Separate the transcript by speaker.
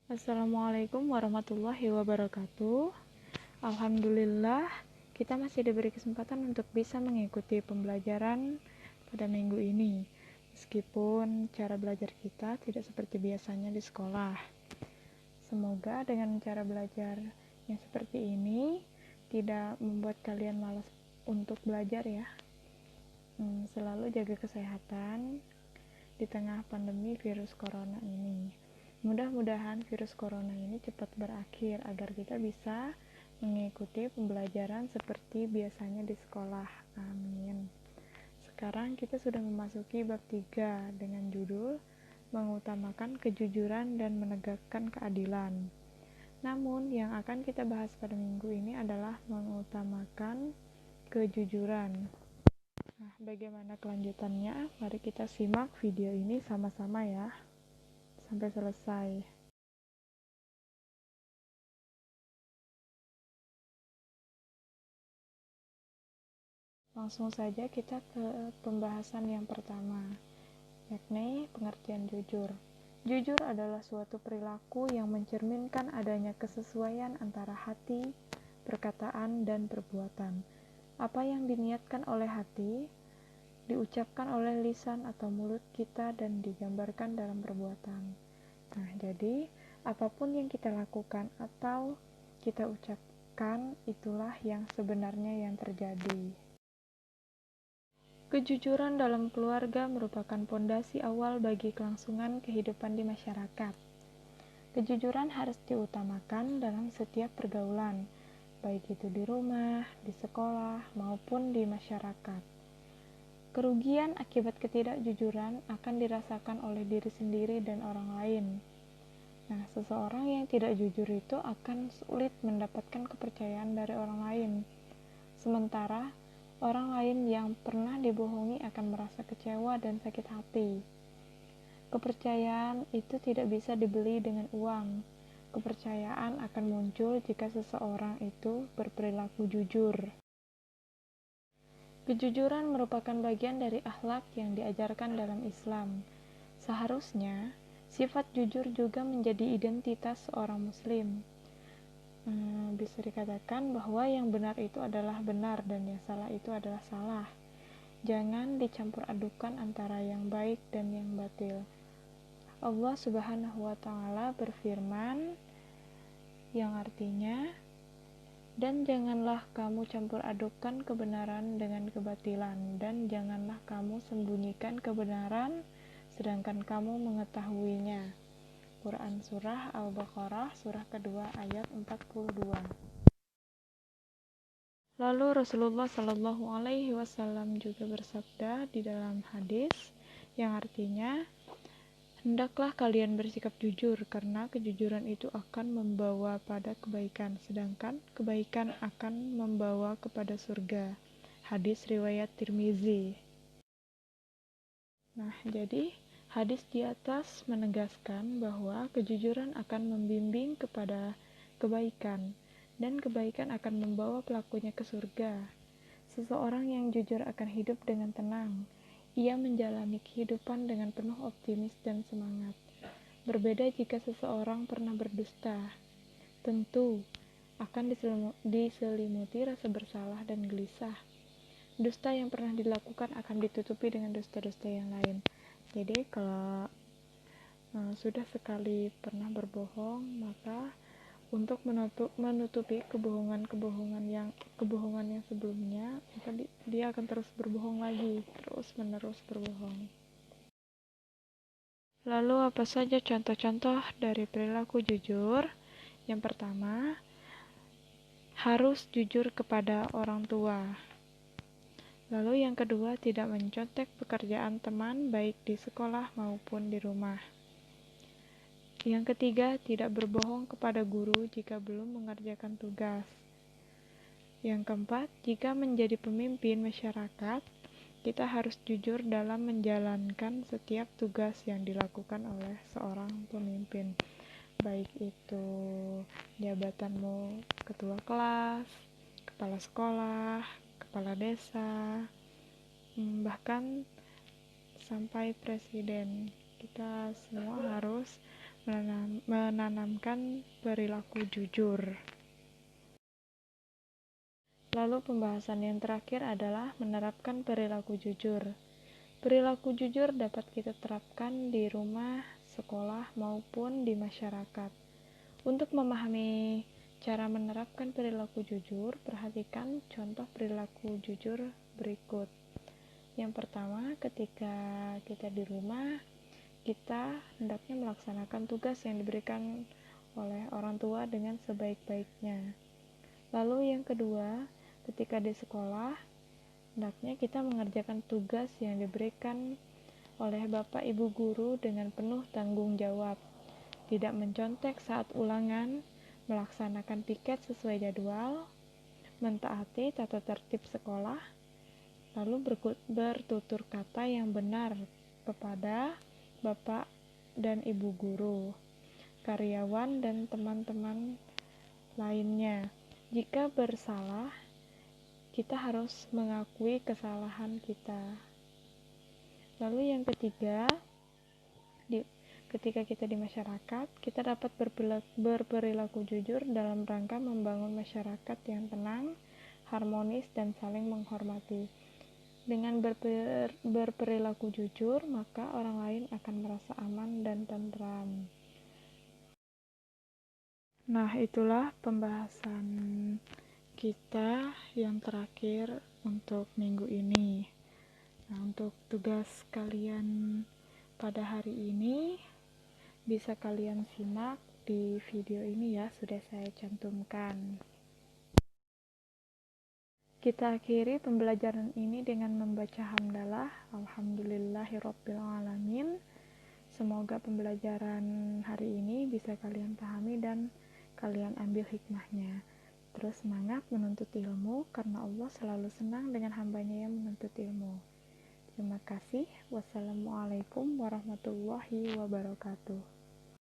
Speaker 1: Assalamualaikum warahmatullahi wabarakatuh. Alhamdulillah, kita masih diberi kesempatan untuk bisa mengikuti pembelajaran pada minggu ini. Meskipun cara belajar kita tidak seperti biasanya di sekolah. Semoga dengan cara belajar yang seperti ini tidak membuat kalian malas untuk belajar ya. Selalu jaga kesehatan di tengah pandemi virus corona ini. Mudah-mudahan virus corona ini cepat berakhir agar kita bisa mengikuti pembelajaran seperti biasanya di sekolah. Amin. Sekarang kita sudah memasuki bab 3 dengan judul mengutamakan kejujuran dan menegakkan keadilan. Namun, yang akan kita bahas pada minggu ini adalah mengutamakan kejujuran. Nah, bagaimana kelanjutannya? Mari kita simak video ini sama-sama ya, sampai selesai. Langsung saja kita ke pembahasan yang pertama, yakni pengertian jujur. Jujur adalah suatu perilaku yang mencerminkan adanya kesesuaian antara hati, perkataan, dan perbuatan. Apa yang diniatkan oleh hati, diucapkan oleh lisan atau mulut kita dan digambarkan dalam perbuatan. Nah, jadi apapun yang kita lakukan atau kita ucapkan, itulah yang sebenarnya yang terjadi. Kejujuran dalam keluarga merupakan pondasi awal bagi kelangsungan kehidupan di masyarakat. Kejujuran harus diutamakan dalam setiap pergaulan, baik itu di rumah, di sekolah, maupun di masyarakat. Kerugian akibat ketidakjujuran akan dirasakan oleh diri sendiri dan orang lain. Nah, seseorang yang tidak jujur itu akan sulit mendapatkan kepercayaan dari orang lain. Sementara orang lain yang pernah dibohongi akan merasa kecewa dan sakit hati. Kepercayaan itu tidak bisa dibeli dengan uang. Kepercayaan akan muncul jika seseorang itu berperilaku jujur. Kejujuran merupakan bagian dari akhlak yang diajarkan dalam Islam. Seharusnya, sifat jujur juga menjadi identitas seorang muslim. Bisa dikatakan bahwa yang benar itu adalah benar dan yang salah itu adalah salah. Jangan dicampur adukan antara yang baik dan yang batil. Allah Subhanahu wa Ta'ala berfirman, yang artinya, dan janganlah kamu campur adukan kebenaran dengan kebatilan, dan janganlah kamu sembunyikan kebenaran sedangkan kamu mengetahuinya. Quran Surah Al-Baqarah Surah kedua ayat 42. Lalu Rasulullah Shallallahu Alaihi Wasallam juga bersabda di dalam hadis yang artinya, hendaklah kalian bersikap jujur karena kejujuran itu akan membawa pada kebaikan, sedangkan kebaikan akan membawa kepada surga. Hadis riwayat Tirmizi. Nah, jadi hadis di atas menegaskan bahwa kejujuran akan membimbing kepada kebaikan, dan kebaikan akan membawa pelakunya ke surga. Seseorang yang jujur akan hidup dengan tenang. Ia menjalani kehidupan dengan penuh optimis dan semangat. Berbeda jika seseorang pernah berdusta. Tentu akan diselimuti rasa bersalah dan gelisah. Dusta yang pernah dilakukan akan ditutupi dengan dusta-dusta yang lain. Jadi kalau sudah sekali pernah berbohong, maka untuk menutupi kebohongan yang sebelumnya, maka dia akan terus berbohong lagi, terus menerus berbohong. Lalu apa saja contoh-contoh dari perilaku jujur? Yang pertama, harus jujur kepada orang tua. Lalu yang kedua, tidak mencontek pekerjaan teman baik di sekolah maupun di rumah. Yang ketiga, tidak berbohong kepada guru jika belum mengerjakan tugas. Yang keempat, jika menjadi pemimpin masyarakat, kita harus jujur dalam menjalankan setiap tugas yang dilakukan oleh seorang pemimpin, baik itu jabatanmu ketua kelas, kepala sekolah, kepala desa, bahkan sampai presiden. Kita semua harus menanamkan perilaku jujur. Lalu pembahasan yang terakhir adalah menerapkan perilaku jujur. Perilaku jujur dapat kita terapkan di rumah, sekolah, maupun di masyarakat. Untuk memahami cara menerapkan perilaku jujur, perhatikan contoh perilaku jujur berikut. Yang pertama, ketika kita di rumah, kita hendaknya melaksanakan tugas yang diberikan oleh orang tua dengan sebaik-baiknya. Lalu yang kedua, ketika di sekolah, hendaknya kita mengerjakan tugas yang diberikan oleh Bapak Ibu guru dengan penuh tanggung jawab, tidak mencontek saat ulangan, melaksanakan piket sesuai jadwal, mentaati tata tertib sekolah, lalu bertutur kata yang benar kepada Bapak dan Ibu guru, karyawan, dan teman-teman lainnya. Jika bersalah, kita harus mengakui kesalahan kita. Lalu yang ketiga, ketika kita di masyarakat, kita dapat berperilaku jujur dalam rangka membangun masyarakat yang tenang, harmonis, dan saling menghormati. Dengan berperilaku jujur, maka orang lain akan merasa aman dan tentram. Nah, itulah pembahasan kita yang terakhir untuk minggu ini. Nah, untuk tugas kalian pada hari ini bisa kalian simak di video ini ya, sudah saya cantumkan. Kita akhiri pembelajaran ini dengan membaca hamdalah. Alhamdulillahirrabbilalamin. Semoga pembelajaran hari ini bisa kalian pahami dan kalian ambil hikmahnya. Terus semangat menuntut ilmu, karena Allah selalu senang dengan hambanya yang menuntut ilmu. Terima kasih. Wassalamualaikum warahmatullahi wabarakatuh.